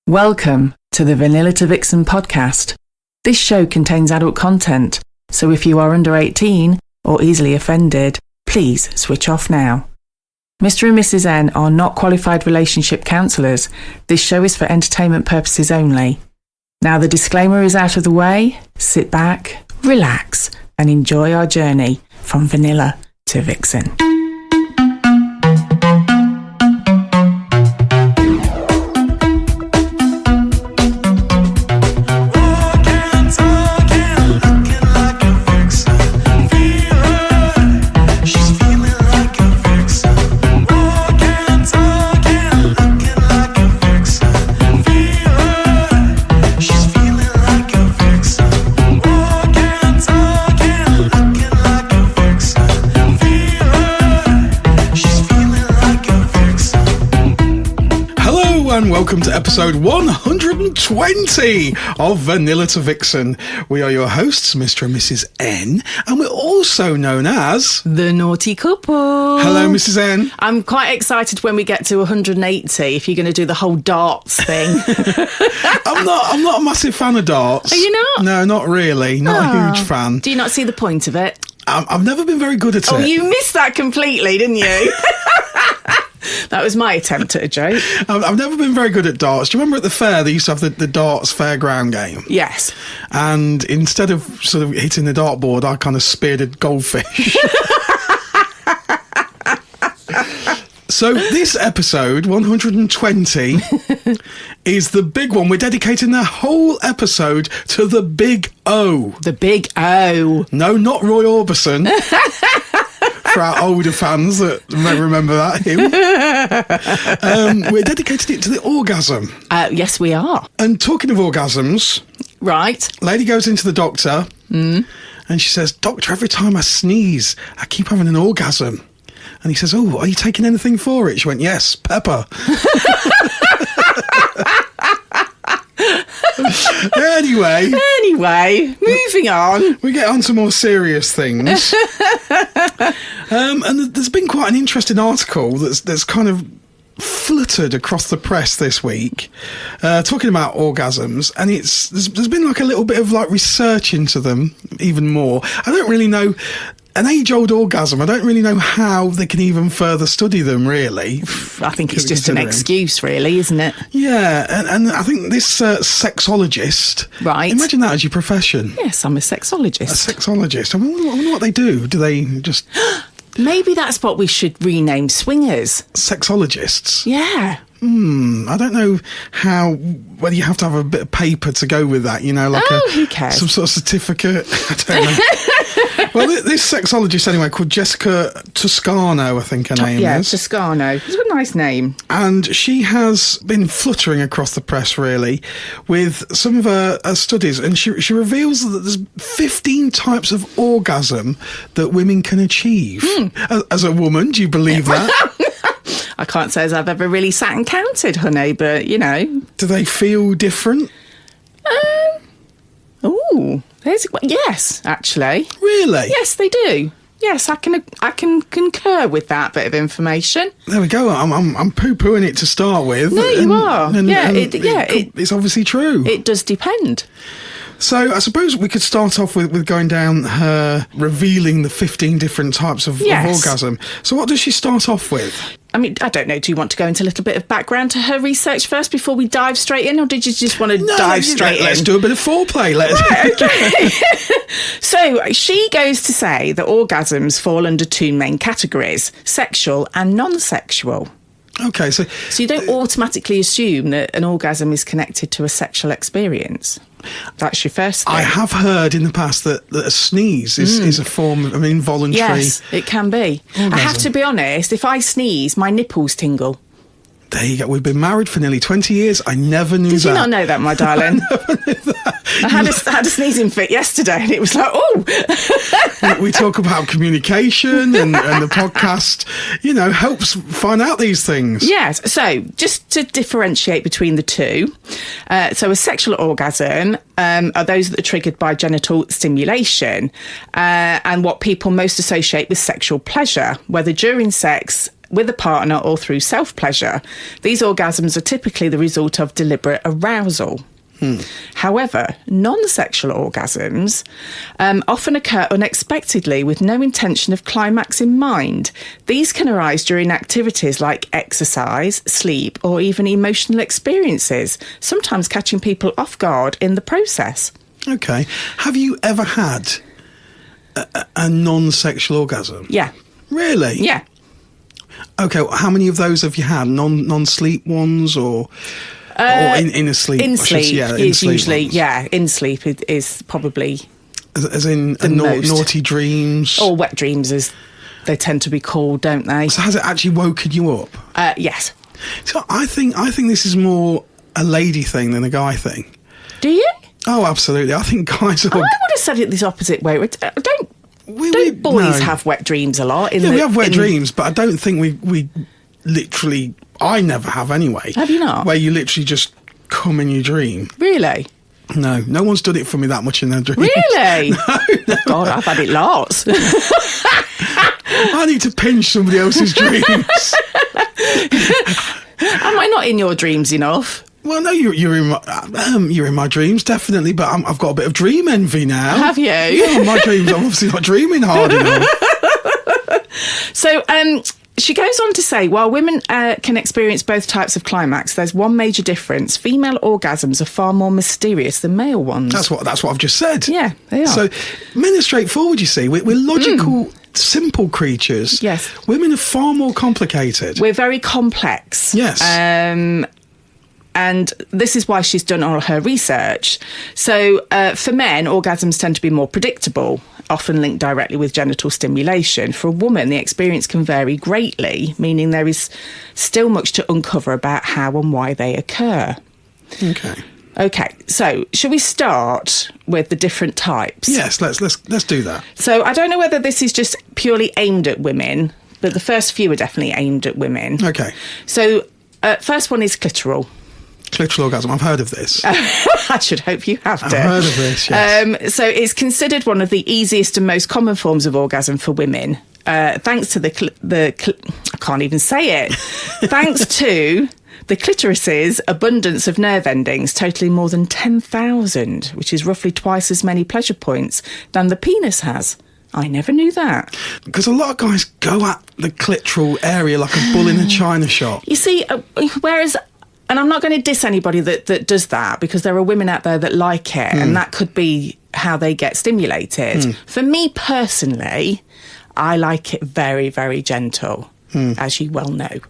Welcome to the Vanilla to Vixen podcast. This show contains adult content, so if you are under 18 or easily offended, please switch off now. Mr and Mrs N are not qualified relationship counsellors. This show is for entertainment purposes only. Now the disclaimer is out of the way, sit back, relax, and enjoy our journey from Vanilla to Vixen. And welcome to episode 120 of Vanilla to Vixen. We are your hosts, Mr and Mrs N, and we're also known as The Naughty Couple. Hello, Mrs N. I'm quite excited when we get to 180 if you're going to do the whole darts thing. I'm not a massive fan of darts. Are you not? No, not really. Not a huge fan. Do you not see the point of it? I've never been very good at it. Oh, you missed that completely, didn't you? That was my attempt at a joke. I've never been very good at darts. Do you remember at the fair they used to have the darts fairground game? Yes. And instead of sort of hitting the dartboard, I kind of speared a goldfish. So this episode, 120, is the big one. We're dedicating the whole episode to the Big O. The Big O. No, not Roy Orbison. For our older fans that may remember that hymn. We're dedicating it to the orgasm. Yes, we are. And talking of orgasms... Right. Lady goes into the doctor and she says, "Doctor, every time I sneeze, I keep having an orgasm." And he says, "Oh, are you taking anything for it?" She went, "Yes, pepper." Anyway, moving on. We get on to more serious things. And there's been quite an interesting article that's kind of fluttered across the press this week, talking about orgasms, and there's been like a little bit of like research into them even more. I don't really know. An age-old orgasm, I don't really know how they can even further study them, really. I think it's just an excuse, really, isn't it? Yeah, and I think this sexologist... Right. Imagine that as your profession. Yes, I'm a sexologist. A sexologist. I wonder what they do. Do they just... Maybe that's what we should rename swingers. Sexologists? Yeah. I don't know whether you have to have a bit of paper to go with that, like who cares? Some sort of certificate. I don't know. Well, this sexologist anyway, called Jessica Toscano, I think her name is. Yeah, Toscano. It's a nice name. And she has been fluttering across the press, really, with some of her studies. And she reveals that there's 15 types of orgasm that women can achieve. As a woman, do you believe that? I can't say as I've ever really sat and counted, honey, but, Do they feel different? Yes, actually. Really? Yes, they do. Yes, I can concur with that bit of information. There we go. I'm poo-pooing it to start with. No, you are. It's obviously true. It does depend. So I suppose we could start off with going down her revealing the 15 different types of orgasm. So what does she start off with? I mean, I don't know. Do you want to go into a little bit of background to her research first before we dive straight in, or did you just want to dive straight in? Let's do a bit of foreplay. Right, okay. So she goes to say that orgasms fall under two main categories: sexual and non-sexual. Okay, so you don't automatically assume that an orgasm is connected to a sexual experience. That's your first thing. I have heard in the past that a sneeze is a form of involuntary... Yes, it can be. Orgasm. I have to be honest, if I sneeze, my nipples tingle. There you go. We've been married for nearly 20 years. I never knew that. Did you not know that, my darling? I never knew that. I had a sneezing fit yesterday and it was like, oh! we talk about communication and the podcast, helps find out these things. Yes. So just to differentiate between the two. So a sexual orgasm are those that are triggered by genital stimulation and what people most associate with sexual pleasure, whether during sex, with a partner or through self-pleasure, these orgasms are typically the result of deliberate arousal. However, non-sexual orgasms often occur unexpectedly with no intention of climax in mind. These can arise during activities like exercise, sleep, or even emotional experiences, sometimes catching people off guard in the process. Okay. Have you ever had a non-sexual orgasm? Yeah. Really? Yeah. Okay. Well, how many of those have you had? Non-sleep ones or in a sleep? In sleep in sleep usually, ones. yeah. In sleep is probably As in most. naughty dreams? or wet dreams, as they tend to be called, don't they? So has it actually woken you up? Yes. So I think this is more a lady thing than a guy thing. Do you? Oh, absolutely. I think guys are... I would have said it the opposite way. Don't boys no. have wet dreams a lot? we have wet dreams, but I don't think we literally... I never have anyway. Have you not? Where you literally just come in your dream. Really? No one's done it for me that much in their dreams. Really? No. God, I've had it lots. I need to pinch somebody else's dreams. Am I not in your dreams enough? Well, no, you're in my dreams, definitely, but I've got a bit of dream envy now. Have you? Yeah, my dreams, I'm obviously not dreaming hard enough. So, she goes on to say, while women can experience both types of climax, there's one major difference. Female orgasms are far more mysterious than male ones. That's what I've just said. Yeah, they are. So men are straightforward, you see. We're logical, simple creatures. Yes. Women are far more complicated. We're very complex. Yes. And this is why she's done all her research. So for men, orgasms tend to be more predictable, often linked directly with genital stimulation. For a woman, the experience can vary greatly, meaning there is still much to uncover about how and why they occur. Okay, so shall we start with the different types? Yes, let's do that. So I don't know whether this is just purely aimed at women, but the first few are definitely aimed at women. Okay. So first one is clitoral. Clitoral orgasm. I've heard of this. I should hope you have done. I've heard of this, yes. So it's considered one of the easiest and most common forms of orgasm for women, thanks to I can't even say it. Thanks to the clitoris's abundance of nerve endings, totaling more than 10,000, which is roughly twice as many pleasure points than the penis has. I never knew that. Because a lot of guys go at the clitoral area like a bull in a china shop. You see, whereas... And I'm not going to diss anybody that does that, because there are women out there that like it, and that could be how they get stimulated. For me personally, I like it very, very gentle, as you well know.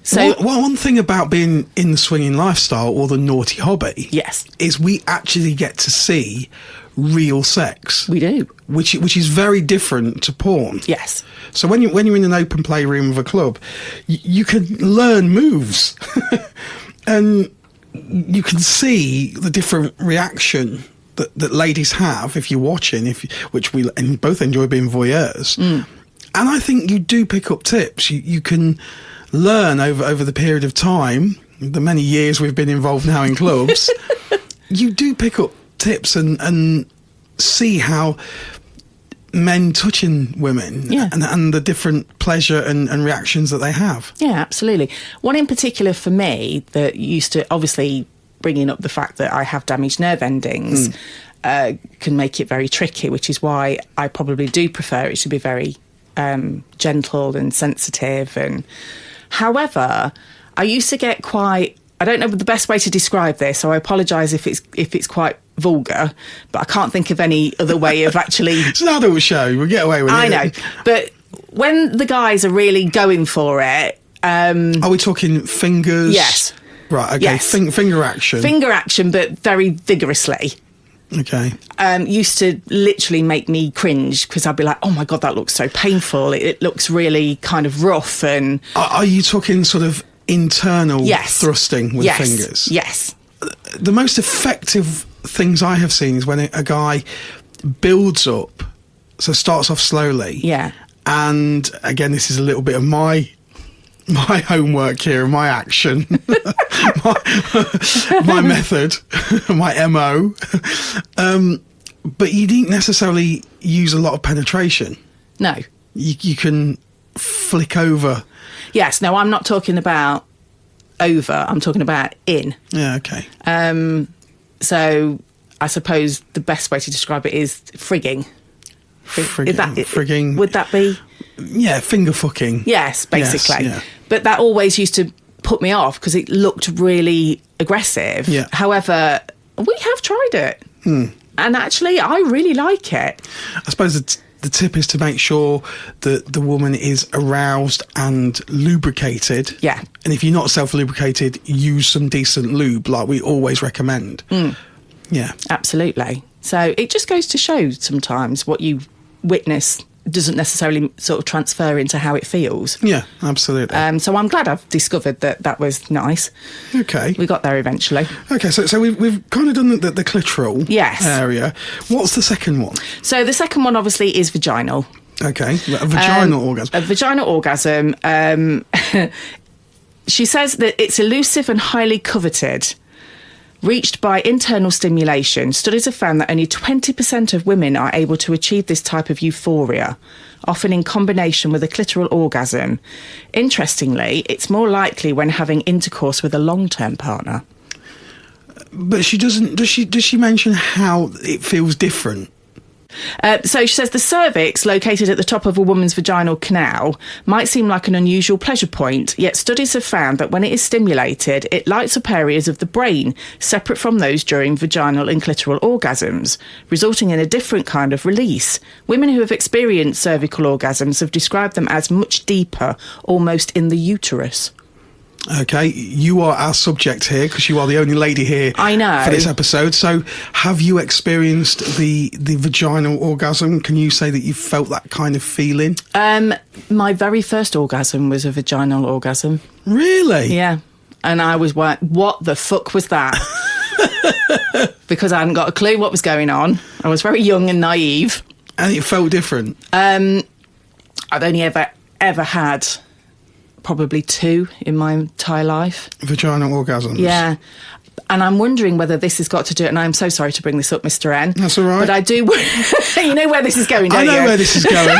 So one thing about being in the swinging lifestyle or the naughty hobby, yes, is we actually get to see real sex. We do, which is very different to porn. Yes. So when you're in an open play room of a club, you can learn moves, and you can see the different reaction that ladies have if you're watching. Which we both enjoy being voyeurs, and I think you do pick up tips. You can learn over the period of time, the many years we've been involved now in clubs. You do pick up tips and see how men touching women and the different pleasure and reactions that they have. Yeah, absolutely. One in particular for me that used to, obviously bringing up the fact that I have damaged nerve endings, can make it very tricky, which is why I probably do prefer it to be very gentle and sensitive. And however, I used to get quite, I don't know the best way to describe this, so I apologise if it's quite vulgar, but I can't think of any other way of actually... It's an adult show, we'll get away with it. I know, but when the guys are really going for it... are we talking fingers? Yes. Right, okay, yes. Finger action. Finger action, but very vigorously. Okay. Used to literally make me cringe, because I'd be like, oh my God, that looks so painful. It looks really kind of rough. And Are you talking sort of internal thrusting with fingers? Yes. The most effective things I have seen is when a guy builds up, so starts off slowly. Yeah. And again, this is a little bit of my homework here and my action, my method, my MO. But you didn't necessarily use a lot of penetration. No. You can flick over. Yes, no, I'm not talking about over, I'm talking about in. Yeah, okay. So I suppose the best way to describe it is frigging. Frigging. Would that be? Yeah, finger fucking. Yes, basically. Yes, yeah. But that always used to put me off because it looked really aggressive. Yeah. However, we have tried it. And actually, I really like it. I suppose the tip is to make sure that the woman is aroused and lubricated. Yeah. And if you're not self-lubricated, use some decent lube, like we always recommend. Yeah. Absolutely. So it just goes to show sometimes what you witness doesn't necessarily sort of transfer into how it feels. Yeah, absolutely. So I'm glad I've discovered that was nice. Okay. We got there eventually. Okay, so we've kind of done the clitoral Yes. area. What's the second one? So the second one obviously is vaginal. Okay, a vaginal orgasm. A vaginal orgasm. She says that it's elusive and highly coveted. Reached by internal stimulation, studies have found that only 20% of women are able to achieve this type of euphoria, often in combination with a clitoral orgasm. Interestingly, it's more likely when having intercourse with a long-term partner. But she doesn't. Does she mention how it feels different? So she says the cervix, located at the top of a woman's vaginal canal, might seem like an unusual pleasure point, yet studies have found that when it is stimulated, it lights up areas of the brain separate from those during vaginal and clitoral orgasms, resulting in a different kind of release. Women who have experienced cervical orgasms have described them as much deeper, almost in the uterus. Okay, you are our subject here because you are the only lady here. I know. For this episode. So, have you experienced the vaginal orgasm? Can you say that you felt that kind of feeling? My very first orgasm was a vaginal orgasm. Really? Yeah. And I was like, what the fuck was that? Because I hadn't got a clue what was going on. I was very young and naive. And it felt different? I'd only ever had probably 2 in my entire life. Vaginal orgasms? Yeah. And I'm wondering whether this has got to do it, and I'm so sorry to bring this up, Mr N. That's all right. But I do... You know where this is going, don't you? I know where this is going.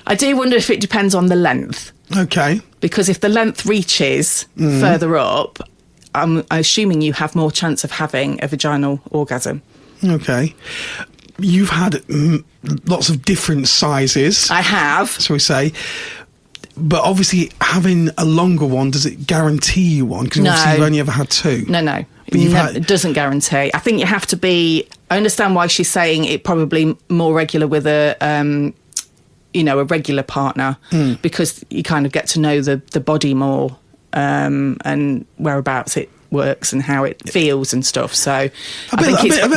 I do wonder if it depends on the length. Okay. Because if the length reaches further up, I'm assuming you have more chance of having a vaginal orgasm. Okay. You've had lots of different sizes. I have. Shall we say. But obviously, having a longer one, does it guarantee you one? Because obviously you've only ever had 2. No. But it doesn't guarantee. I think you have to be... I understand why she's saying it probably more regular with a regular partner, because you kind of get to know the body more and whereabouts it works and how it feels and stuff. So a bit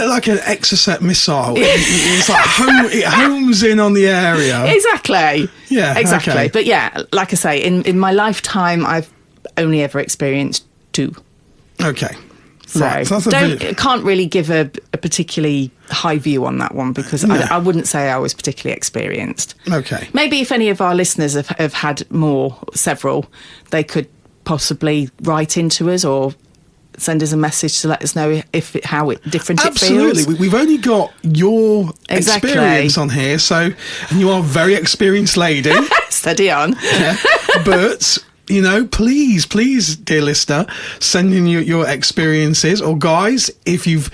like an Exocet missile. It's like it homes in on the area. Exactly. Yeah. Exactly. Okay. But yeah, like I say, in my lifetime, I've only ever experienced 2. Okay. So right. So can't really give a particularly high view on that one because I wouldn't say I was particularly experienced. Okay. Maybe if any of our listeners have had several, they could possibly write into us or send us a message to let us know how different it feels. Absolutely. We've only got your experience on here, and you are a very experienced lady. Steady on. Yeah. But, please, dear listener, send in your experiences. Or guys, if you've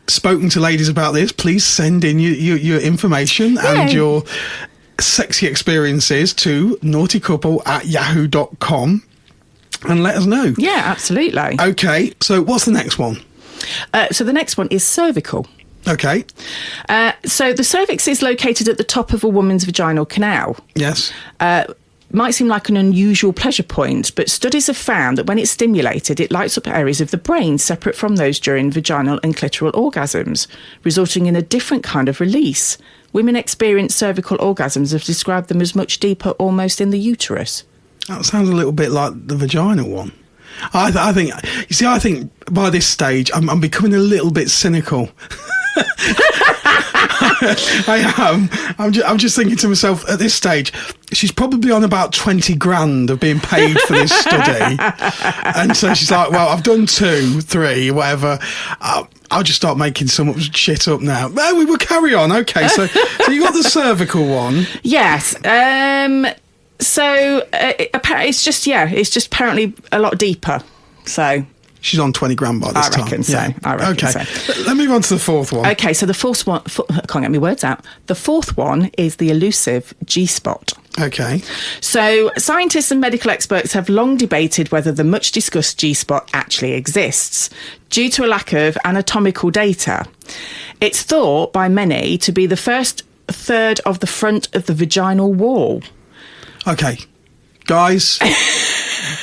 spoken to ladies about this, please send in your information and your sexy experiences to naughtycouple@yahoo.com. And let us know. Yeah, absolutely. Okay, so what's the next one? So the next one is cervical. Okay. So the cervix is located at the top of a woman's vaginal canal. Yes. Might seem like an unusual pleasure point, but studies have found that when it's stimulated, it lights up areas of the brain separate from those during vaginal and clitoral orgasms, resulting in a different kind of release. Women experienced cervical orgasms have described them as much deeper, almost in the uterus. That sounds a little bit like the vaginal one. I think by this stage I'm becoming a little bit cynical. I am. I'm just thinking to myself at this stage, she's probably on about 20 grand of being paid for this study, and so she's like, "Well, I've done 2, 3, whatever. I'll just start making some shit up now." No, we will carry on. Okay, so you got the cervical one. Yes. So it's just apparently a lot deeper. So she's on 20 grand by this time. I reckon so. Let's move on to the fourth one. Okay, so the fourth one, I can't get my words out. The fourth one is the elusive G-spot. Okay. So scientists and medical experts have long debated whether the much discussed G-spot actually exists due to a lack of anatomical data. It's thought by many to be the first third of the front of the vaginal wall. Okay, guys,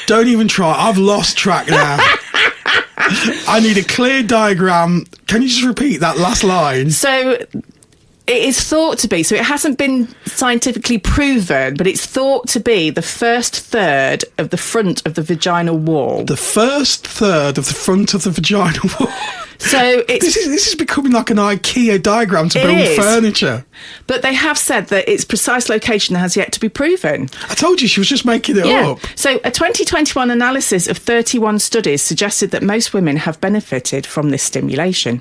don't even try. I've lost track now. I need a clear diagram. Can you just repeat that last line? So it is thought to be, so it hasn't been scientifically proven, but it's thought to be the first third of the front of the vaginal wall. The first third of the front of the vaginal wall. So this is becoming like an IKEA diagram to build furniture. But they have said that its precise location has yet to be proven. I told you she was just making it up. So a 2021 analysis of 31 studies suggested that most women have benefited from this stimulation.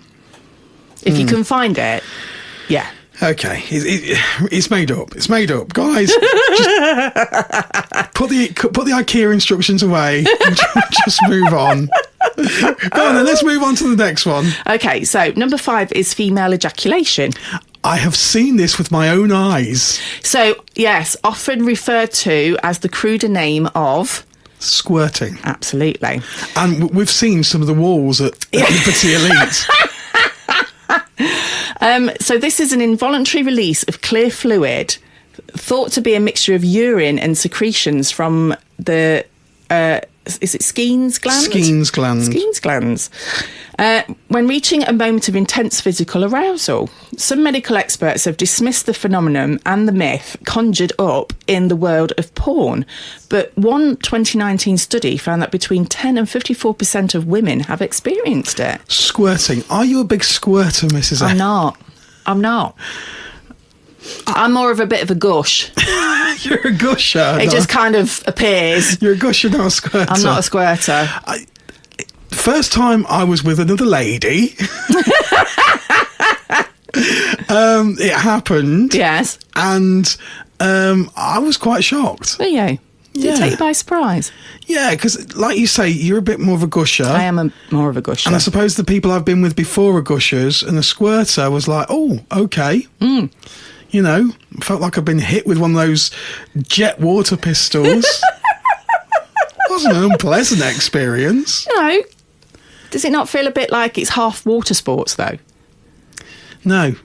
If you can find it, yeah. Okay, it's made up. It's made up, guys. Just put the IKEA instructions away. And just move on. Go on, then. Let's move on to the next one. Okay, so number 5 is female ejaculation. I have seen this with my own eyes. So yes, often referred to as the cruder name of squirting. Absolutely. And we've seen some of the walls at Liberty Elite. So this is an involuntary release of clear fluid, thought to be a mixture of urine and secretions from the, is it Skene's gland? Skene's gland. Skene's glands. When reaching a moment of intense physical arousal. Some medical experts have dismissed the phenomenon and the myth conjured up in the world of porn. But one 2019 study found that between 10 and 54% of women have experienced it. Squirting. Are you a big squirter, Mrs. I'm not. I'm more of a bit of a gush. You're a gusher. It just kind of appears. You're a gusher, not a squirter. I'm not a squirter. First time I was with another lady. It happened. Yes. And I was quite shocked. Were you? Did it take you by surprise? Yeah, because like you say, you're a bit more of a gusher. I am more of a gusher. And I suppose the people I've been with before are gushers, and a squirter was like, oh, okay. You know, felt like I've been hit with one of those jet water pistols. Wasn't an unpleasant experience. No. Does it not feel a bit like it's half water sports, though? No,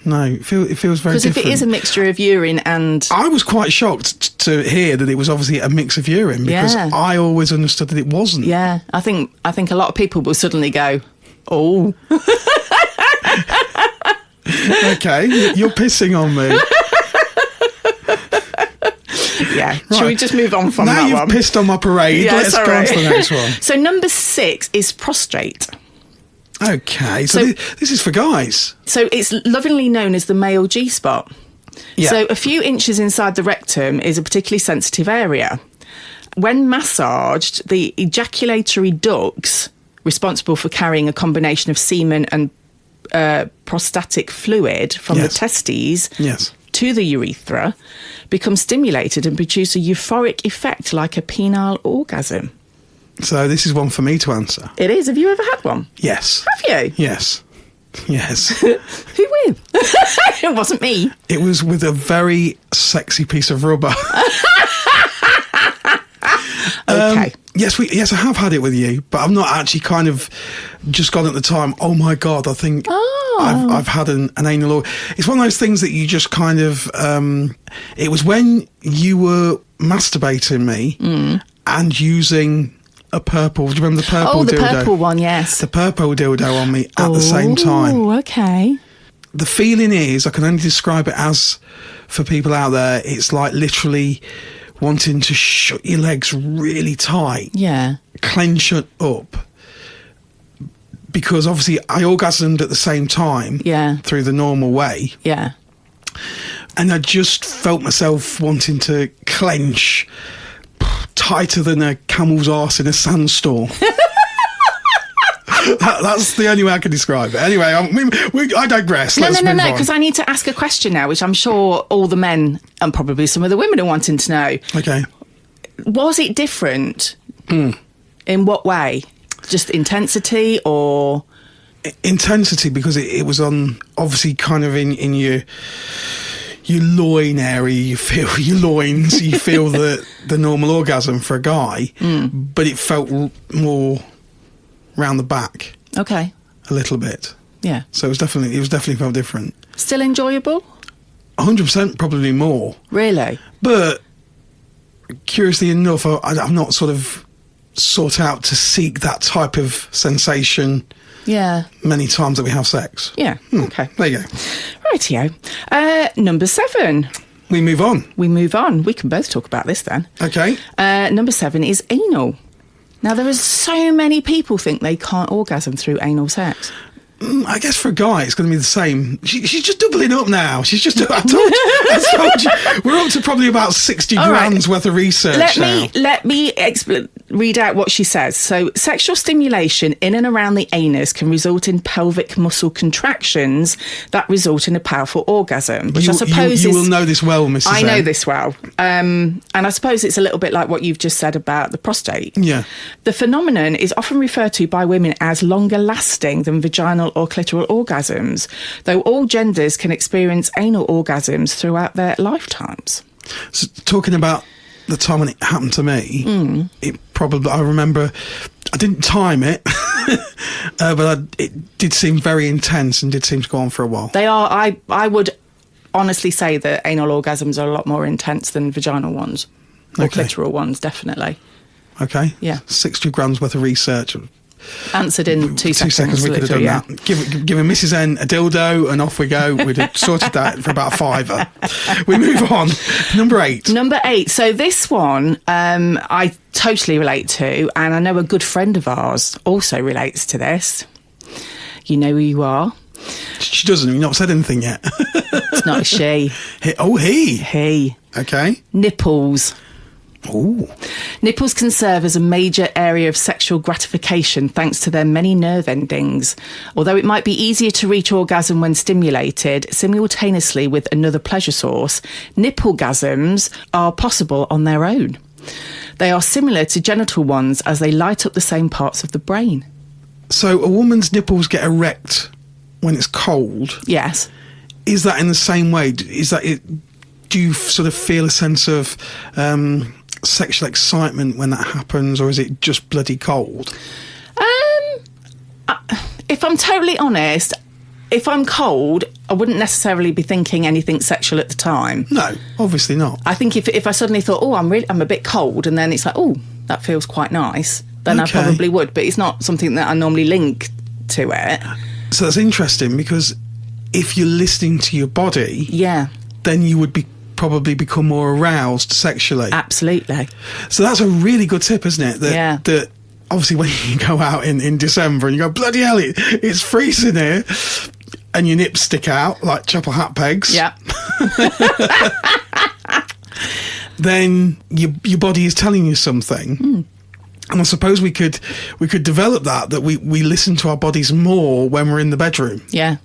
it feels very different. Because if it is a mixture of urine and... I was quite shocked to hear that it was obviously a mix of urine, because I always understood that it wasn't. Yeah, I think a lot of people will suddenly go, oh... Okay, you're pissing on me. Yeah, right. Should we just move on from that one? Now you've pissed on my parade, let's go on to the next one. So number 6 is prostrate. Okay, so this is for guys. So it's lovingly known as the male G-spot. Yeah. So a few inches inside the rectum is a particularly sensitive area. When massaged, the ejaculatory ducts, responsible for carrying a combination of semen and prostatic fluid from the testes to the urethra, become stimulated and produce a euphoric effect like a penile orgasm. So this is one for me to answer. It is. Have you ever had one? Yes. Have you? Yes. Who with? It wasn't me. It was with a very sexy piece of rubber. Okay. Yes, I have had it with you, but I've not actually kind of just gone at the time, oh my God, I think I've had an anal orgasm. It's one of those things that you just kind of, it was when you were masturbating me and using a purple, do you remember the purple dildo? Oh, the purple one, yes. The purple dildo on me at the same time. Oh, okay. The feeling is, I can only describe it as, for people out there, it's like literally wanting to shut your legs really tight. Yeah. Clench it up. Because obviously I orgasmed at the same time. Yeah. Through the normal way. Yeah. And I just felt myself wanting to clench tighter than a camel's arse in a sandstorm. That's the only way I can describe it. Anyway, I digress. No, because I need to ask a question now, which I'm sure all the men and probably some of the women are wanting to know. Okay. Was it different? In what way? Just intensity or... Intensity, because it was on, obviously, kind of in your loin area. You feel your loins. You feel the normal orgasm for a guy, but it felt more round the back. Okay. A little bit. Yeah. So it was definitely felt different. Still enjoyable? 100%, probably more. Really? But curiously enough, I've not sort of sought out to seek that type of sensation. Yeah. Many times that we have sex. Yeah. Okay. There you go. Rightio. Number 7. We move on. We can both talk about this then. Okay. Number 7 is anal. Now, there are so many people think they can't orgasm through anal sex. I guess for a guy, it's going to be the same. She's just doubling up now. She's just... I told you. We're up to probably about 60 grand's worth of research now. Let me read out what she says. So, sexual stimulation in and around the anus can result in pelvic muscle contractions that result in a powerful orgasm, which I suppose you will know this well, Mrs. I know this well. And I suppose it's a little bit like what you've just said about the prostate. Yeah. The phenomenon is often referred to by women as longer lasting than vaginal or clitoral orgasms, though all genders can experience anal orgasms throughout their lifetimes. So, talking about the time when it happened to me, I remember, I didn't time it, but it did seem very intense and did seem to go on for a while. They are, I would honestly say that anal orgasms are a lot more intense than vaginal ones, or clitoral ones, definitely. Okay. Yeah. 60 grams worth of research. Answered in 2 seconds. We could have done that. Given Mrs. N a dildo and off we go. We'd have sorted that for about £5. We move on. Number 8. So this one I totally relate to, and I know a good friend of ours also relates to this. You know who you are. She doesn't. You've not said anything yet. It's not a she. He. He. Okay. Nipples. Ooh. Nipples can serve as a major area of sexual gratification thanks to their many nerve endings. Although it might be easier to reach orgasm when stimulated simultaneously with another pleasure source, nipplegasms are possible on their own. They are similar to genital ones as they light up the same parts of the brain. So a woman's nipples get erect when it's cold. Yes. Is that in the same way? Is that it? Do you sort of feel a sense of sexual excitement when that happens, or is it just bloody cold? If I'm totally honest, if I'm cold, I wouldn't necessarily be thinking anything sexual at the time. No, obviously not. I think if I suddenly thought, I'm a bit cold, and then it's like, that feels quite nice, then I probably would. But it's not something that I normally link to it. So that's interesting, because if you're listening to your body, then you would probably become more aroused sexually. Absolutely. So that's a really good tip, isn't it? That obviously when you go out in December and you go, bloody hell, it's freezing here, and your nips stick out like chapel hat pegs. Yeah. Then your body is telling you something. And I suppose we could develop that we listen to our bodies more when we're in the bedroom. Yeah.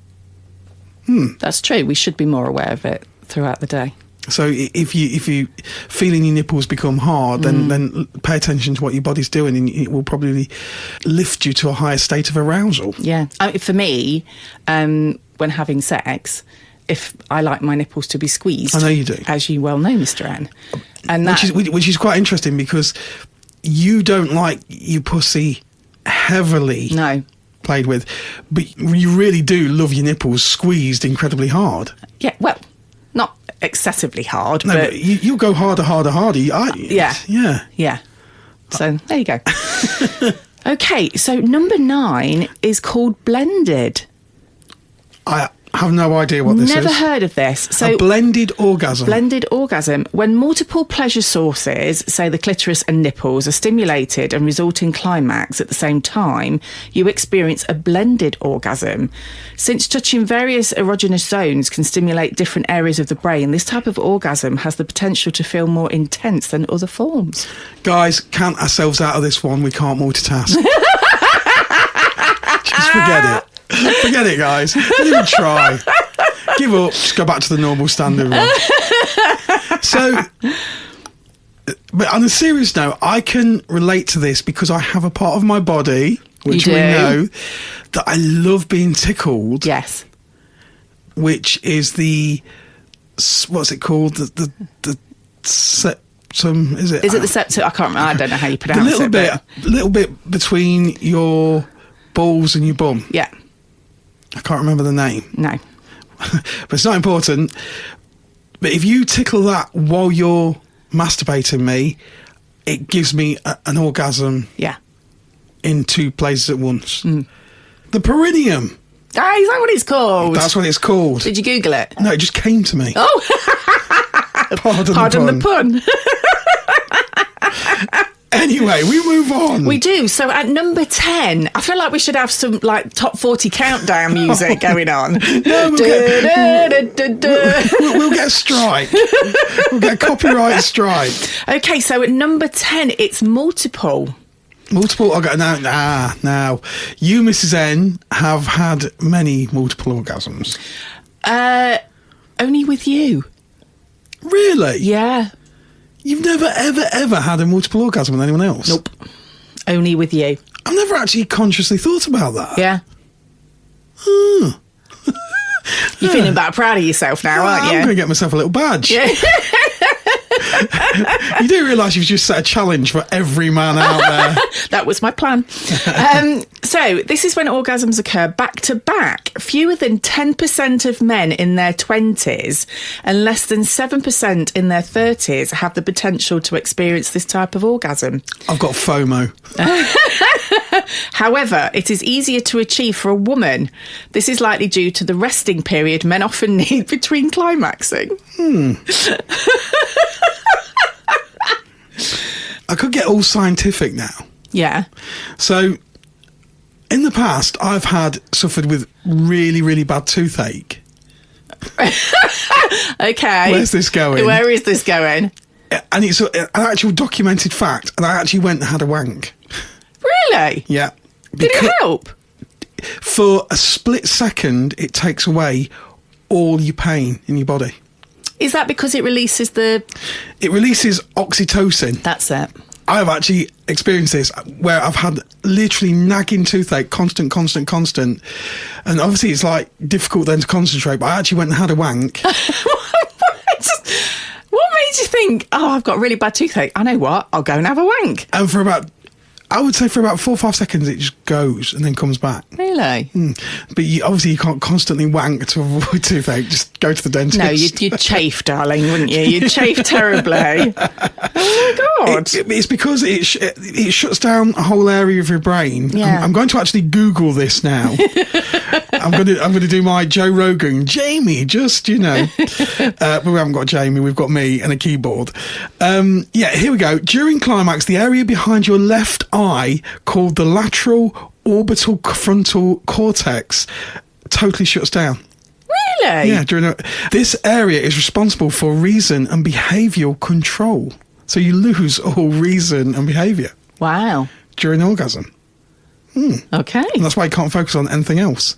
That's true. We should be more aware of it throughout the day. So if you feeling your nipples become hard, then pay attention to what your body's doing, and it will probably lift you to a higher state of arousal. Yeah. For me, when having sex, if I like my nipples to be squeezed, I know you do, as you well know, Mr N, and which is quite interesting, because you don't like your pussy heavily played with, but you really do love your nipples squeezed incredibly hard. Yeah, well, not excessively hard, no, but you go harder. Yeah. So there you go. Okay, so number 9 is called blended. I have no idea what this is. Never heard of this. So a blended orgasm. Blended orgasm. When multiple pleasure sources, say the clitoris and nipples, are stimulated and result in climax at the same time, you experience a blended orgasm. Since touching various erogenous zones can stimulate different areas of the brain, this type of orgasm has the potential to feel more intense than other forms. Guys, count ourselves out of this one. We can't multitask. Just forget it. Forget it, guys. Don't even try. Give up. Just go back to the normal standard one. So, but on a serious note, I can relate to this because I have a part of my body, which we know, that I love being tickled. Yes. Which is the, what's it called? The septum, is it? Is it the septum? I can't remember. I don't know how you pronounce the little bit between your balls and your bum. Yeah. I can't remember the name. No. But it's not important. But if you tickle that while you're masturbating me, it gives me an orgasm. Yeah. In 2 places at once. The perineum. Ah, is that what it's called? That's what it's called. Did you Google it? No, it just came to me. Oh. Pardon the pun. Anyway, we move on. We do. So at number 10, I feel like we should have some like top 40 countdown music going on. No, we'll get a strike. We'll get a copyright strike. Okay, so at number 10, it's multiple. Multiple. Okay, now, you, Mrs N, have had many multiple orgasms. Only with you. Really? Yeah. You've never, ever had a multiple orgasm with anyone else? Nope. Only with you. I've never actually consciously thought about that. Yeah. You're feeling about proud of yourself now, aren't you? I'm going to get myself a little badge. Yeah. You do realise you've just set a challenge for every man out there. That was my plan. So this is when orgasms occur back to back. Fewer than 10% of men in their 20s and less than 7% in their 30s have the potential to experience this type of orgasm. I've got FOMO. However, it is easier to achieve for a woman. This is likely due to the resting period men often need between climaxing. I could get all scientific now. Yeah. So, in the past, I've suffered with really, really bad toothache. Okay. Where's this going? Where is this going? And it's an actual documented fact, and I actually went and had a wank. Really? Yeah. Did it help? For a split second, it takes away all your pain in your body. Is that because it releases It releases oxytocin. That's it. I have actually experienced this where I've had literally nagging toothache, constant. And obviously it's like difficult then to concentrate, but I actually went and had a wank. What made you think, I've got really bad toothache? I know what, I'll go and have a wank. And I would say for about 4 or 5 seconds, it just goes and then comes back. Really? But obviously you can't constantly wank to avoid toothache. Just go to the dentist. No, you'd chafe, darling, wouldn't you? You'd chafe terribly. Oh, my God. It's because it shuts down a whole area of your brain. Yeah. I'm going to actually Google this now. I'm going to do my Joe Rogan. Jamie, but we haven't got Jamie. We've got me and a keyboard. Here we go. During climax, the area behind your left eye, called the lateral orbital frontal cortex, totally shuts down. Really? Yeah. This area is responsible for reason and behavioural control. So you lose all reason and behaviour. Wow. During orgasm. Okay. And that's why you can't focus on anything else.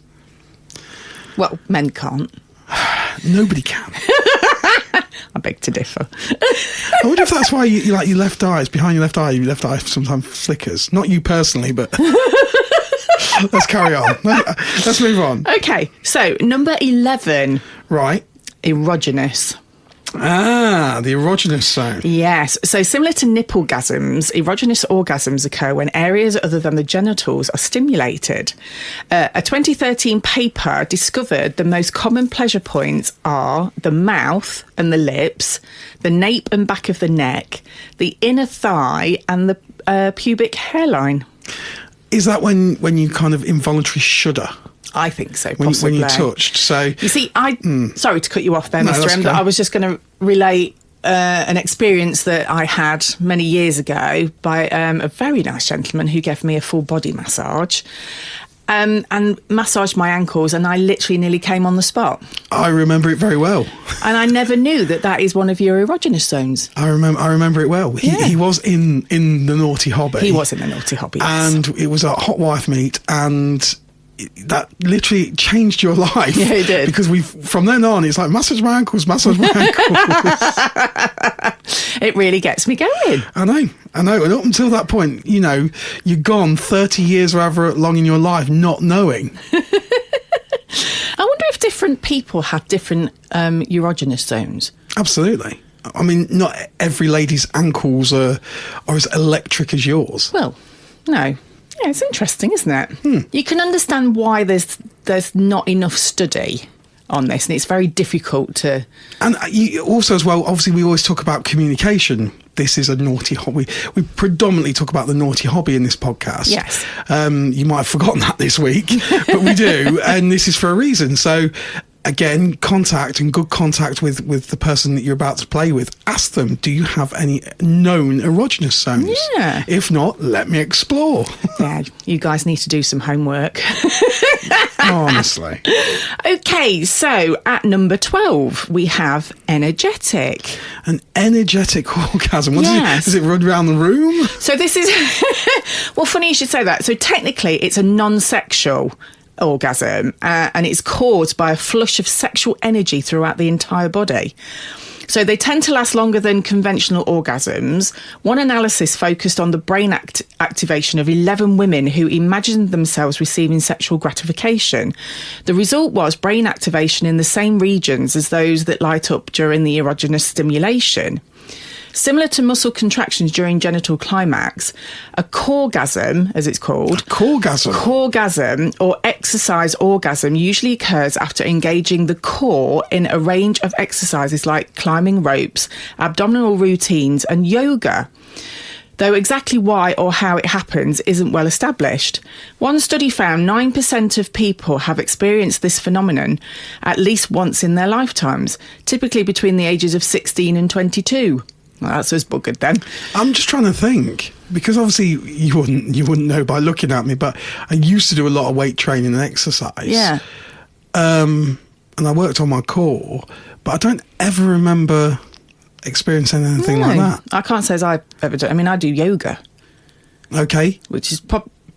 Well, men can't. Nobody can. I beg to differ. I wonder if that's why you like your left eye. It's behind your left eye sometimes flickers. Not you personally, but let's carry on. Let's move on. Okay, so number 11. Right. Erogenous. The erogenous zone. Yes. So similar to nipple-gasms, erogenous orgasms occur when areas other than the genitals are stimulated. A 2013 paper discovered the most common pleasure points are the mouth and the lips, the nape and back of the neck, the inner thigh, and the pubic hairline. Is that when you kind of involuntarily shudder? I think so, possibly. When you're touched. So you see, sorry to cut you off there, No, Mr. M, but okay. I was just going to relate an experience that I had many years ago by a very nice gentleman who gave me a full body massage and massaged my ankles, and I literally nearly came on the spot. I remember it very well. And I never knew that is one of your erogenous zones. I remember it well. He was in the naughty hobby. He was in the naughty hobby, yes. And it was a hot wife meet, and that literally changed your life. Yeah, it did. Because from then on, it's like, massage my ankles, massage my ankles. It really gets me going. I know. And up until that point, you're gone 30 years or however long in your life not knowing. I wonder if different people have different erogenous zones. Absolutely. I mean, not every lady's ankles are as electric as yours. Well, no. Yeah, it's interesting, isn't it? You can understand why there's not enough study on this, and it's very difficult to... And also as well, obviously we always talk about communication. This is a naughty hobby. We predominantly talk about the naughty hobby in this podcast. Yes. You might have forgotten that this week, but we do, and this is for a reason. So, again, good contact with the person that you're about to play with. Ask them, do you have any known erogenous zones? Yeah. If not, let me explore. Yeah, you guys need to do some homework. Honestly. Okay, so at number 12, we have energetic. An energetic orgasm. Yes. Does it run around the room? So this is... Well, funny you should say that. So technically, it's a non-sexual orgasm, and it's caused by a flush of sexual energy throughout the entire body. So they tend to last longer than conventional orgasms. One analysis focused on the brain activation of 11 women who imagined themselves receiving sexual gratification. The result was brain activation in the same regions as those that light up during the erogenous stimulation. Similar to muscle contractions during genital climax, a coregasm, as it's called, coregasm or exercise orgasm usually occurs after engaging the core in a range of exercises like climbing ropes, abdominal routines and yoga. Though exactly why or how it happens isn't well established. One study found 9% of people have experienced this phenomenon at least once in their lifetimes, typically between the ages of 16 and 22. Well, that's us buggered then. I'm just trying to think, because obviously you wouldn't know by looking at me, but I used to do a lot of weight training and exercise. Yeah. And I worked on my core, but I don't ever remember experiencing anything like that. I can't say as I've ever done. I mean, I do yoga. Okay. Which is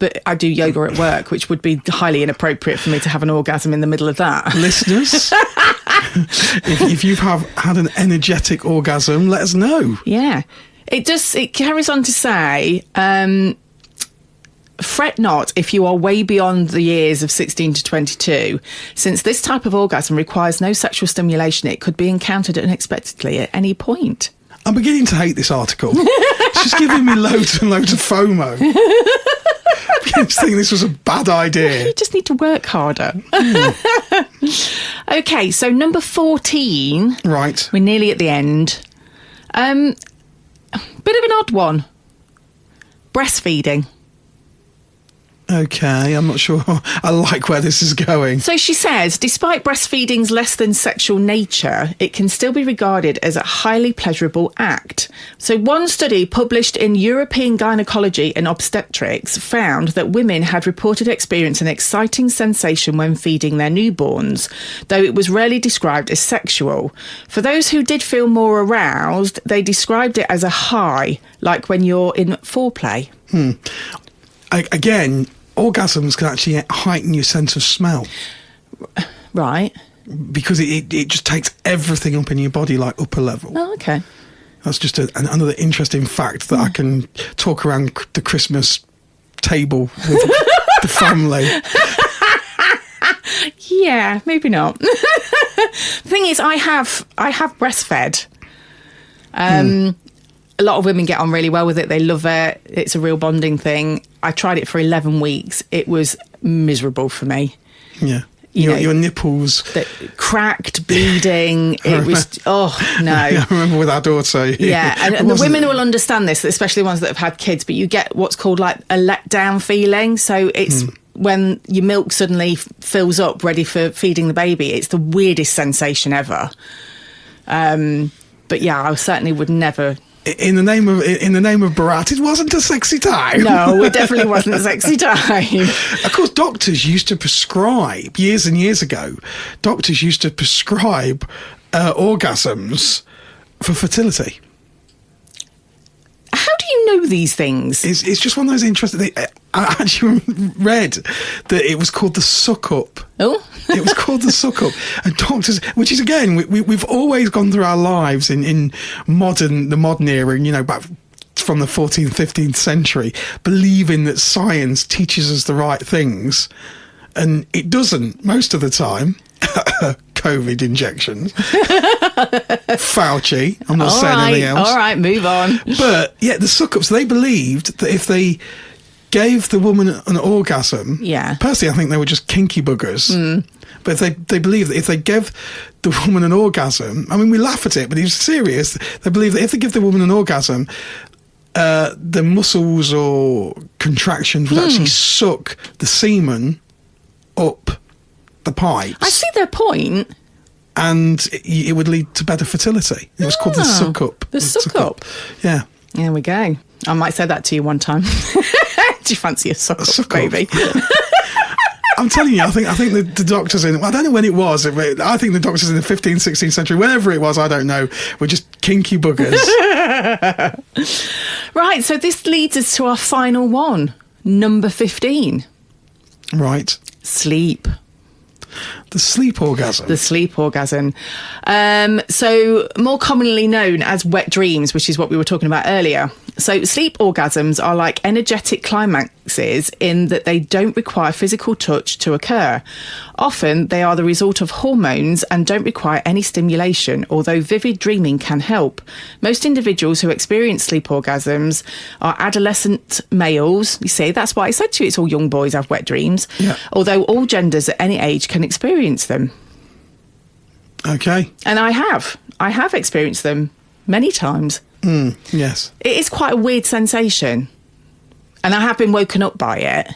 but I do yoga at work, which would be highly inappropriate for me to have an orgasm in the middle of that. Listeners, if you've had an energetic orgasm, let us know. Yeah. It carries on to say, fret not if you are way beyond the years of 16 to 22. Since this type of orgasm requires no sexual stimulation, it could be encountered unexpectedly at any point. I'm beginning to hate this article. It's just giving me loads and loads of FOMO. I just think this was a bad idea. You just need to work harder. Okay, so number 14. Right. We're nearly at the end. Bit of an odd one. Breastfeeding. Okay, I'm not sure I like where this is going. So she says, despite breastfeeding's less than sexual nature, it can still be regarded as a highly pleasurable act. So one study published in European Gynecology and Obstetrics found that women had reported experiencing an exciting sensation when feeding their newborns, though it was rarely described as sexual. For those who did feel more aroused, they described it as a high, like when you're in foreplay. Again, orgasms can actually heighten your sense of smell. Right. Because it just takes everything up in your body, like upper level. Oh, okay. That's just another interesting fact that I can talk around the Christmas table with the family. Yeah, maybe not. The thing is, I have breastfed. A lot of women get on really well with it. They love it. It's a real bonding thing. I tried it for 11 weeks. It was miserable for me. Yeah. Your nipples cracked, bleeding. It was, oh no. I remember with our daughter. Yeah, and the women will understand this, especially ones that have had kids, but you get what's called like a letdown feeling. So it's when your milk suddenly fills up ready for feeding the baby. It's the weirdest sensation ever. But yeah, I certainly would never... In the name of Bharat, it wasn't a sexy time. No, it definitely wasn't a sexy time. Of course, doctors used to prescribe, years and years ago, orgasms for fertility. How do you know these things? It's just one of those interesting. I actually read that it was called the suck up. Oh, it was called the suck up, and doctors, which is again, we've always gone through our lives in the modern era, you know, back from the 14th, 15th century, believing that science teaches us the right things, and it doesn't most of the time. COVID injections. Fauci. I'm not saying anything else. All right, move on. But yeah, the suck-ups, they believed that if they gave the woman an orgasm, personally I think they were just kinky buggers. But if they believe that if they give the woman an orgasm, I mean, we laugh at it, but it's serious. They believe that if they give the woman an orgasm, the muscles or contractions would actually suck the semen up the pipes. I see their point. And it would lead to better fertility. It was called the suck up. The suck up. Yeah. There we go. I might say that to you one time. Do you fancy a suck up, baby? I'm telling you, I think the doctors I don't know when it was, but I think the doctors in the 15th, 16th century, whenever it was, I don't know, were just kinky buggers. Right, so this leads us to our final one, number 15. Right. Sleep. The sleep orgasm. The sleep orgasm. So more commonly known as wet dreams, which is what we were talking about earlier. So sleep orgasms are like energetic climaxes in that they don't require physical touch to occur. Often they are the result of hormones and don't require any stimulation, although vivid dreaming can help. Most individuals who experience sleep orgasms are adolescent males. You see, that's why I said to you it's all young boys have wet dreams. Yeah. Although all genders at any age can experience them. Okay. And I have experienced them many times. Yes. It is quite a weird sensation. And I have been woken up by it.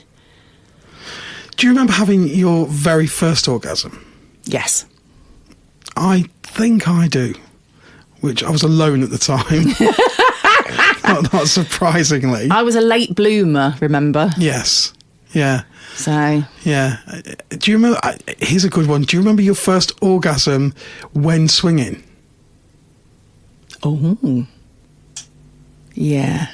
Do you remember having your very first orgasm? Yes. I think I do. Which I was alone at the time. not surprisingly. I was a late bloomer, remember? Yes. Yeah. So. Yeah. Do you remember? Here's a good one. Do you remember your first orgasm when swinging? Oh. Yeah.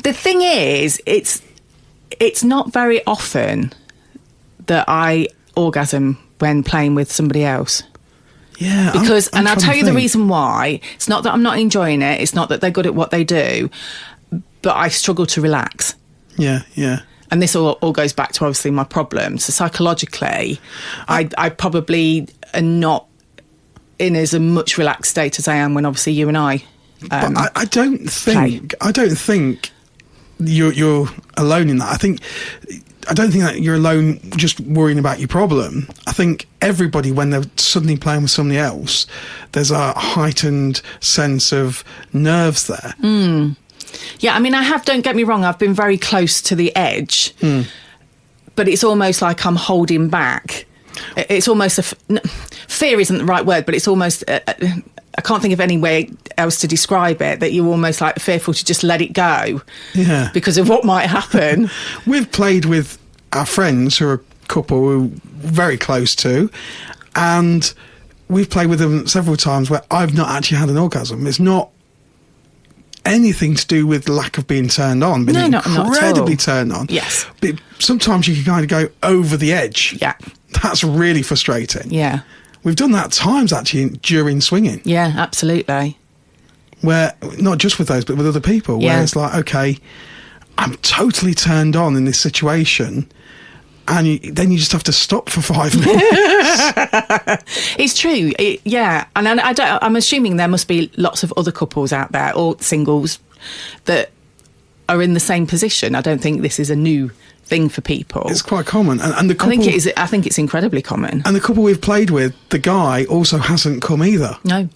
The thing is, it's not very often that I orgasm when playing with somebody else. Yeah. Because, and I'll tell you the reason why. It's not that I'm not enjoying it. It's not that they're good at what they do, but I struggle to relax. Yeah, yeah. And this all goes back to obviously my problem. So psychologically, I probably am not in as a much relaxed state as I am when obviously you and I. But I don't think you're alone in that. I don't think that you're alone just worrying about your problem. I think everybody, when they're suddenly playing with somebody else, there's a heightened sense of nerves there. Yeah, I mean, don't get me wrong, I've been very close to the edge, but it's almost like I'm holding back. It's almost fear isn't the right word, but it's almost, I can't think of any way else to describe it, that you're almost like fearful to just let it go. Yeah. Because of what might happen. We've played with our friends who are a couple we're very close to, and we've played with them several times where I've not actually had an orgasm. It's not anything to do with lack of being turned on, but incredibly turned on. Yes. But sometimes you can kind of go over the edge. Yeah. That's really frustrating. Yeah. We've done that times actually during swinging. Yeah, absolutely. Where, not just with those, but with other people, where it's like, okay, I'm totally turned on in this situation, and then you just have to stop for 5 minutes. It's true, and I'm assuming there must be lots of other couples out there, or singles, that are in the same position. I don't think this is a new thing for people. It's quite common, and the couple, I think it's incredibly common. And the couple we've played with, the guy also hasn't come either. No.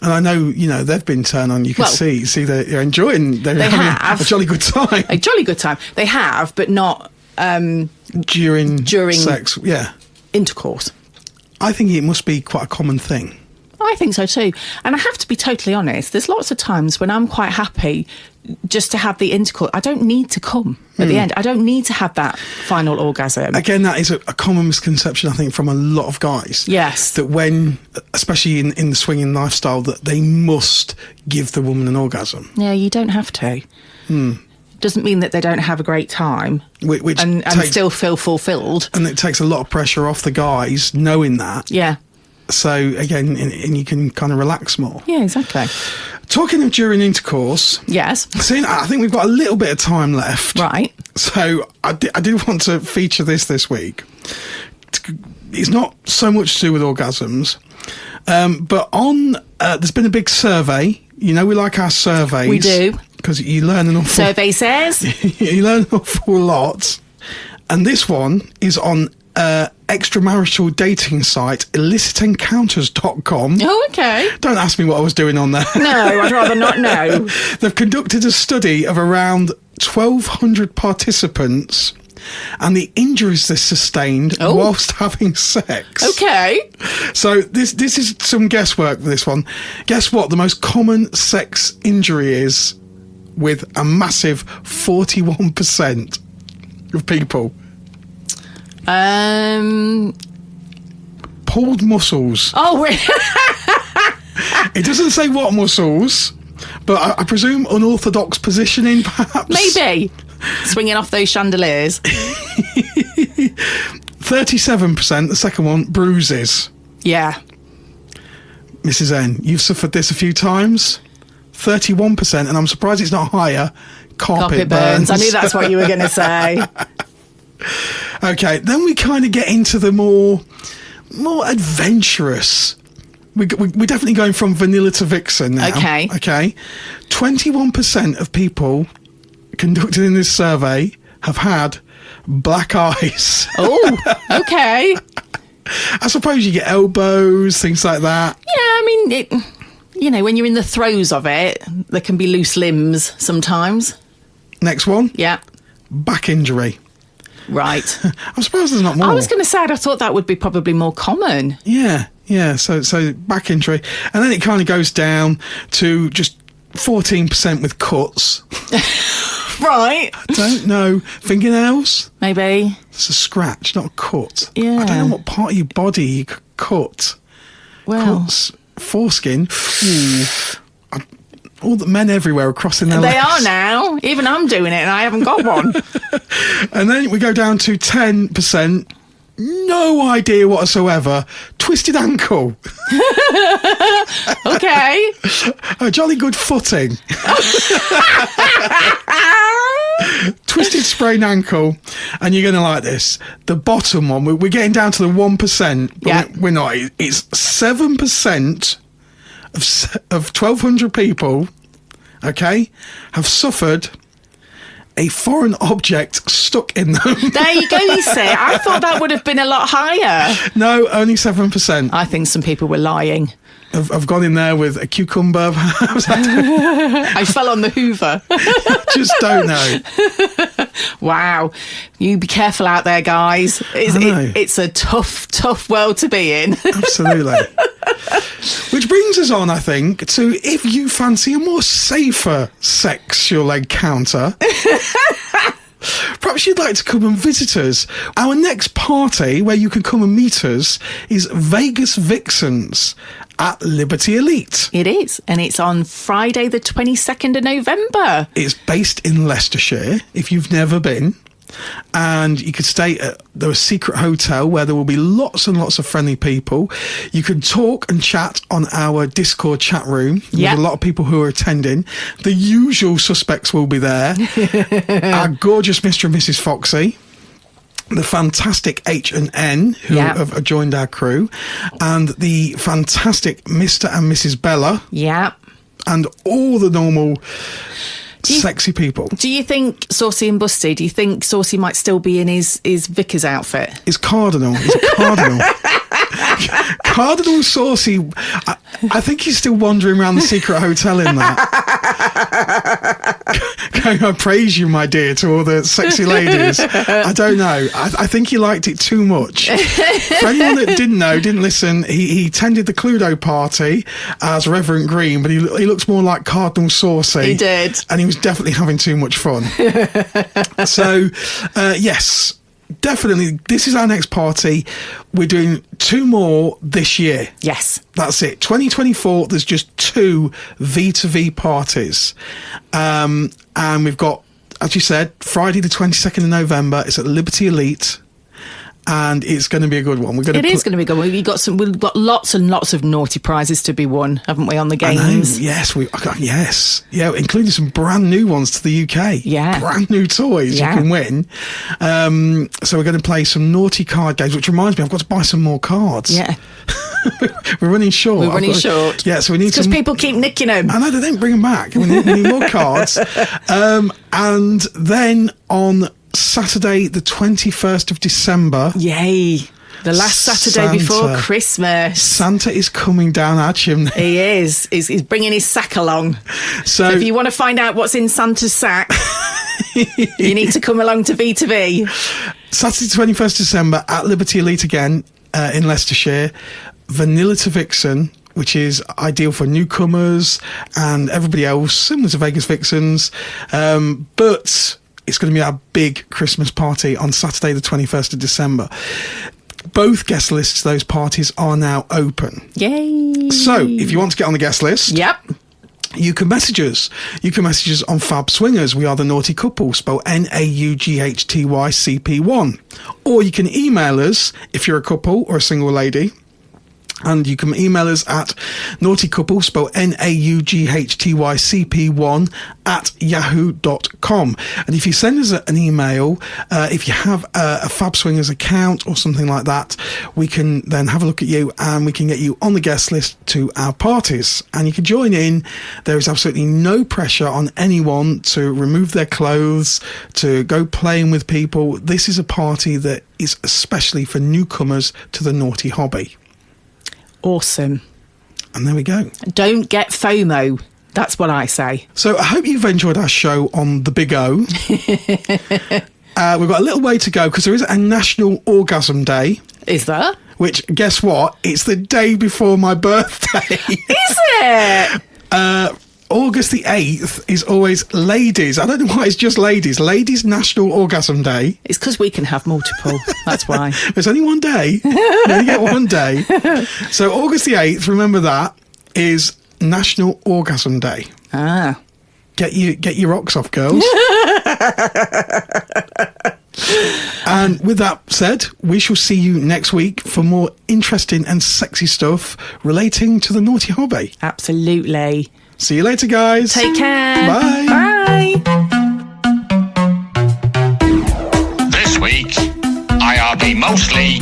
And I know, they've been turned on. You can see they're enjoying. They're having a jolly good time. A jolly good time. They have, but not during sex. Yeah, intercourse. I think it must be quite a common thing. I think so too. And I have to be totally honest, there's lots of times when I'm quite happy just to have the intercourse. I don't need to come at the end. I don't need to have that final orgasm. Again, that is a common misconception, I think, from a lot of guys. Yes. That when, especially in the swinging lifestyle, that they must give the woman an orgasm. Yeah, you don't have to. Doesn't mean that they don't have a great time Which and still feel fulfilled. And it takes a lot of pressure off the guys knowing that. Yeah. So, again, and you can kind of relax more. Yeah, exactly. Talking of during intercourse. Yes. See, I think we've got a little bit of time left. Right. So I did want to feature this week. It's not so much to do with orgasms, but there's been a big survey. You know, we like our surveys. We do. Because you learn an awful... Survey says... You learn an awful lot. And this one is on extramarital dating site illicitencounters.com. Oh, okay. Don't ask me what I was doing on there. No, I'd rather not know. They've conducted a study of around 1,200 participants and the injuries they sustained whilst having sex. Okay. So this is some guesswork for this one. Guess what the most common sex injury is with a massive 41% of people? Pulled muscles. Oh, really? It doesn't say what muscles, but I presume unorthodox positioning, perhaps. Maybe. Swinging off those chandeliers. 37%, the second one, bruises. Yeah. Mrs N, you've suffered this a few times. 31%, and I'm surprised it's not higher. Carpet burns. I knew that's what you were going to say. Okay, then we kind of get into the more adventurous. We're definitely going from vanilla to Vixen now. Okay. 21% of people conducted in this survey have had black eyes. Oh, okay. I suppose you get elbows, things like that. Yeah, I mean, when you're in the throes of it, there can be loose limbs sometimes. Next one. Yeah. Back injury. Right. I'm surprised there's not more. I was going to say, I thought that would be probably more common. Yeah. So back injury. And then it kind of goes down to just 14% with cuts. Right. I don't know. Fingernails? Maybe. It's a scratch, not a cut. Yeah. I don't know what part of your body you could cut. Well. Cuts. Foreskin. All the men everywhere are crossing their legs. They are now. Even I'm doing it and I haven't got one. And then we go down to 10%. No idea whatsoever. Twisted ankle. Okay. A jolly good footing. Twisted sprained ankle. And you're going to like this. The bottom one, we're getting down to the 1%. But yeah. We're not. It's 7% of 1,200 people, okay, have suffered a foreign object stuck in them. There you go, you see. I thought that would have been a lot higher. No, only 7%. I think some people were lying. I've gone in there with a cucumber. I fell on the Hoover. Just don't know. Wow. You be careful out there, guys. It's a tough world to be in. Absolutely. Which brings us on, I think, to if you fancy a more safer sexual encounter, perhaps you'd like to come and visit us. Our next party, where you can come and meet us, is Vegas Vixens at Liberty Elite. It is, and it's on Friday the 22nd of November. It's based in Leicestershire, if you've never been. And you could stay at the secret hotel where there will be lots and lots of friendly people. You can talk and chat on our Discord chat room with a lot of people who are attending. The usual suspects will be there. Our gorgeous Mr and Mrs Foxy, the fantastic H and N who have joined our crew, and the fantastic Mr and Mrs Bella. Yeah. And all the normal sexy people. Do you think Saucy and Busty, do you think Saucy might still be in his vicar's outfit? He's Cardinal. He's a Cardinal. Cardinal Saucy. I think he's still wandering around the secret hotel in that. I praise you, my dear, to all the sexy ladies. I don't know. I think he liked it too much. For anyone that didn't listen, he attended the Cluedo party as Reverend Green, but he looks more like Cardinal Saucy. He did. And he was definitely having too much fun. So, yes, definitely, this is our next party. We're doing 2 more this year. Yes. That's it. 2024, there's just 2 V2V parties. And we've got, as you said, Friday the 22nd of November. It's at Liberty Elite. And it's going to be a good one. It is going to be a good one. We've got lots and lots of naughty prizes to be won, haven't we, on the games? Yes, yeah, including some brand new ones to the UK. Yeah, brand new toys you can win. So we're going to play some naughty card games, which reminds me, I've got to buy some more cards. Yeah. We're running short. Yeah, so we need because people keep nicking them. I know, they don't bring them back. We need more cards. And then on Saturday, the 21st of December. Yay. The last Saturday before Christmas. Santa is coming down our chimney. He is. He's bringing his sack along. So if you want to find out what's in Santa's sack, you need to come along to V2V. Saturday, 21st December at Liberty Elite again in Leicestershire. Vanilla to Vixen, which is ideal for newcomers and everybody else, similar to Vegas Vixens. But it's going to be our big Christmas party on Saturday, the 21st of December. Both guest lists, those parties are now open. Yay! So, if you want to get on the guest list, you can message us. You can message us on Fab Swingers. We are the Naughty Couple, spelled NAUGHTYCP1. Or you can email us if you're a couple or a single lady. And you can email us at naughtycouple, spelled NAUGHTYCP1 at yahoo.com. And if you send us an email, if you have a Fab Swingers account or something like that, we can then have a look at you and we can get you on the guest list to our parties. And you can join in. There is absolutely no pressure on anyone to remove their clothes, to go playing with people. This is a party that is especially for newcomers to the naughty hobby. Awesome. And there we go. Don't get FOMO. That's what I say. So I hope you've enjoyed our show on the Big O. We've got a little way to go because there is a National Orgasm Day. Is there? Which, guess what? It's the day before my birthday. Is it? August the 8th is always ladies. I don't know why it's just ladies. Ladies National Orgasm Day. It's because we can have multiple. That's why. There's only one day. You only get one day. So August the 8th, remember that, is National Orgasm Day. Ah. Get your rocks off, girls. And with that said, we shall see you next week for more interesting and sexy stuff relating to the naughty hobby. Absolutely. See you later, guys. Take care. Bye. Bye. This week, IRB mostly